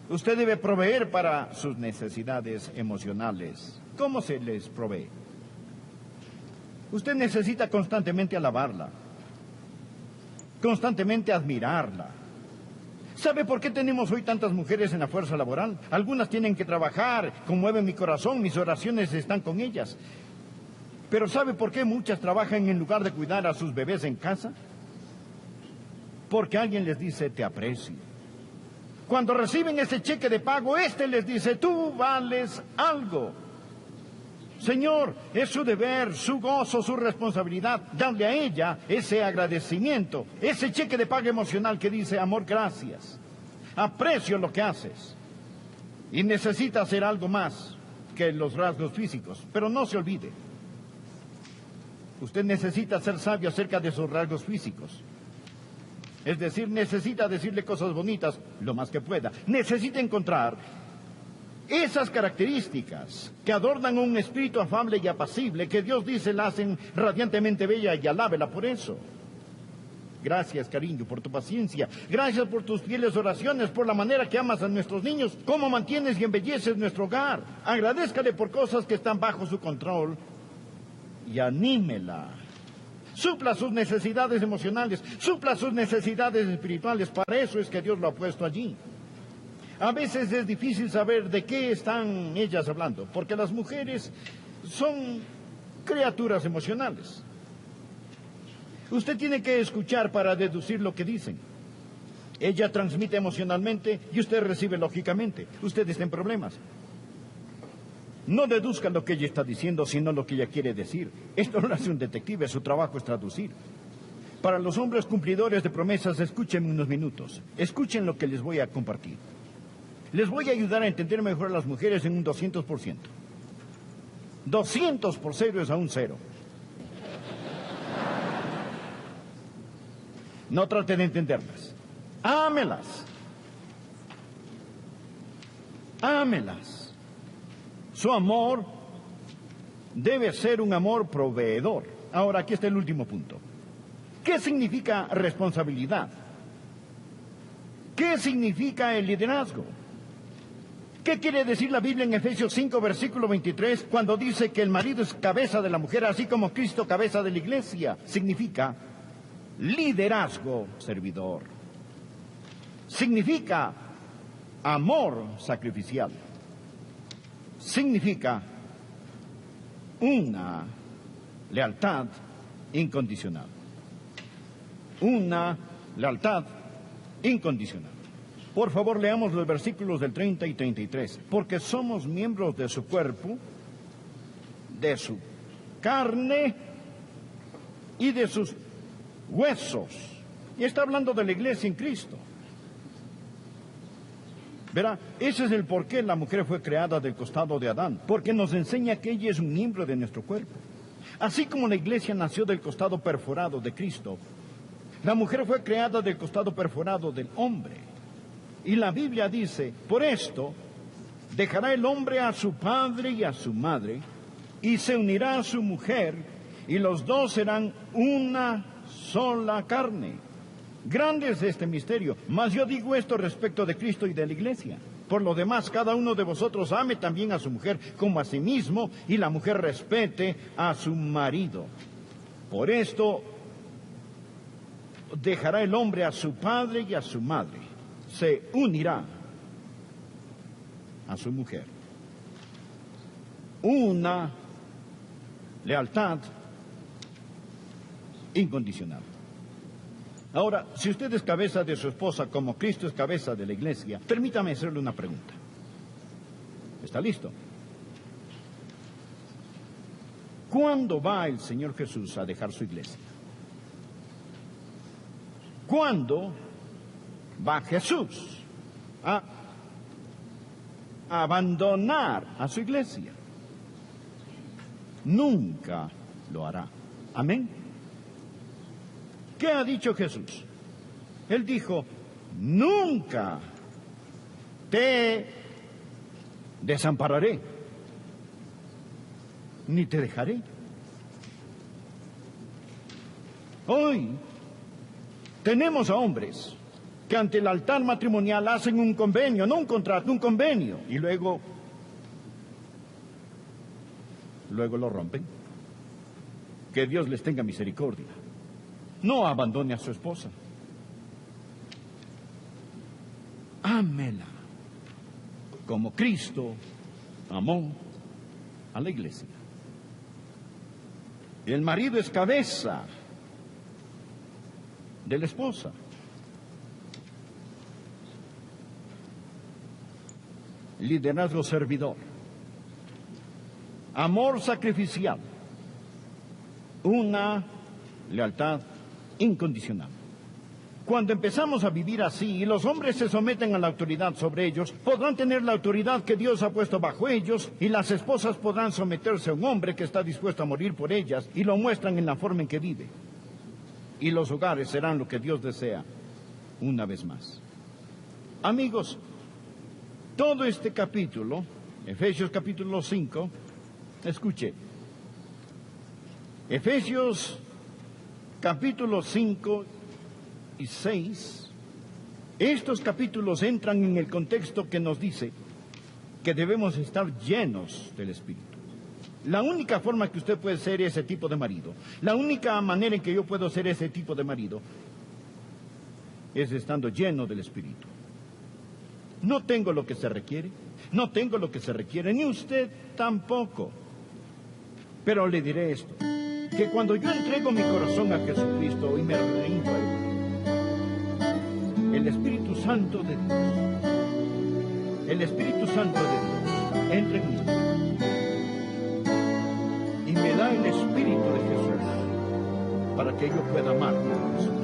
Usted debe proveer para sus necesidades emocionales. ¿Cómo se les provee? Usted necesita constantemente alabarla, constantemente admirarla. ¿Sabe por qué tenemos hoy tantas mujeres en la fuerza laboral? Algunas tienen que trabajar, conmueve mi corazón, mis oraciones están con ellas. Pero ¿sabe por qué muchas trabajan en lugar de cuidar a sus bebés en casa? Porque alguien les dice, te aprecio. Cuando reciben ese cheque de pago, les dice, tú vales algo. Señor, es su deber, su gozo, su responsabilidad, darle a ella ese agradecimiento, ese cheque de pago emocional que dice, amor, gracias. Aprecio lo que haces. Y necesita hacer algo más que los rasgos físicos, pero no se olvide. Usted necesita ser sabio acerca de sus rasgos físicos. Es decir, necesita decirle cosas bonitas lo más que pueda. Necesita encontrar esas características que adornan un espíritu afable y apacible, que Dios dice la hacen radiantemente bella, y alábela por eso. Gracias, cariño, por tu paciencia. Gracias por tus fieles oraciones, por la manera que amas a nuestros niños, cómo mantienes y embelleces nuestro hogar. Agradézcale por cosas que están bajo su control y anímela. Supla sus necesidades emocionales, supla sus necesidades espirituales. Para eso es que Dios lo ha puesto allí. A veces es difícil saber de qué están ellas hablando, porque las mujeres son criaturas emocionales. Usted tiene que escuchar para deducir lo que dicen. Ella transmite emocionalmente y usted recibe lógicamente. Usted está en problemas. No deduzca lo que ella está diciendo, sino lo que ella quiere decir. Esto no lo hace un detective, su trabajo es traducir. Para los hombres cumplidores de promesas, escuchen unos minutos. Escuchen lo que les voy a compartir. Les voy a ayudar a entender mejor a las mujeres en un 200%. 200 por 0 es a un 0. No trate de entenderlas. Ámelas. Ámelas. Su amor debe ser un amor proveedor. Ahora, aquí está el último punto. ¿Qué significa responsabilidad? ¿Qué significa el liderazgo? ¿Qué quiere decir la Biblia en Efesios 5, versículo 23, cuando dice que el marido es cabeza de la mujer, así como Cristo cabeza de la iglesia? Significa liderazgo servidor. Significa amor sacrificial. Significa una lealtad incondicional. Una lealtad incondicional. Por favor, leamos los versículos del 30 y 33. Porque somos miembros de su cuerpo, de su carne y de sus huesos. Y está hablando de la iglesia en Cristo. Verá, ese es el por qué la mujer fue creada del costado de Adán. Porque nos enseña que ella es un miembro de nuestro cuerpo. Así como la iglesia nació del costado perforado de Cristo, la mujer fue creada del costado perforado del hombre. Y la Biblia dice, por esto, dejará el hombre a su padre y a su madre, y se unirá a su mujer, y los dos serán una sola carne. Grande es este misterio, mas yo digo esto respecto de Cristo y de la iglesia. Por lo demás, cada uno de vosotros ame también a su mujer como a sí mismo, y la mujer respete a su marido. Por esto, dejará el hombre a su padre y a su madre, se unirá a su mujer. Una lealtad incondicional. Ahora, si usted es cabeza de su esposa como Cristo es cabeza de la iglesia, permítame hacerle una pregunta. ¿Está listo? ¿Cuándo va el Señor Jesús a dejar su iglesia? ¿Cuándo va Jesús a abandonar a su iglesia? Nunca lo hará. Amén. ¿Qué ha dicho Jesús? Él dijo, nunca te desampararé, ni te dejaré. Hoy tenemos a hombres que ante el altar matrimonial hacen un convenio, no un contrato, un convenio, y luego lo rompen. Que Dios les tenga misericordia. No abandone a su esposa. Ámela como Cristo amó a la iglesia. El marido es cabeza de la esposa. Liderazgo servidor. Amor sacrificial. Una lealtad incondicional. Cuando empezamos a vivir así y los hombres se someten a la autoridad sobre ellos, podrán tener la autoridad que Dios ha puesto bajo ellos, y las esposas podrán someterse a un hombre que está dispuesto a morir por ellas, y lo muestran en la forma en que vive. Y los hogares serán lo que Dios desea una vez más. Amigos, todo este capítulo, Efesios capítulo 5, escuche, Efesios capítulos 5 y 6, estos capítulos entran en el contexto que nos dice que debemos estar llenos del Espíritu. La única forma que usted puede ser ese tipo de marido, la única manera en que yo puedo ser ese tipo de marido, es estando lleno del Espíritu. No tengo lo que se requiere, no tengo lo que se requiere, ni usted tampoco. Pero le diré esto, que cuando yo entrego mi corazón a Jesucristo y me rindo a Él, el Espíritu Santo de Dios, el Espíritu Santo de Dios entra en mí y me da el Espíritu de Jesús para que yo pueda amar a Jesús.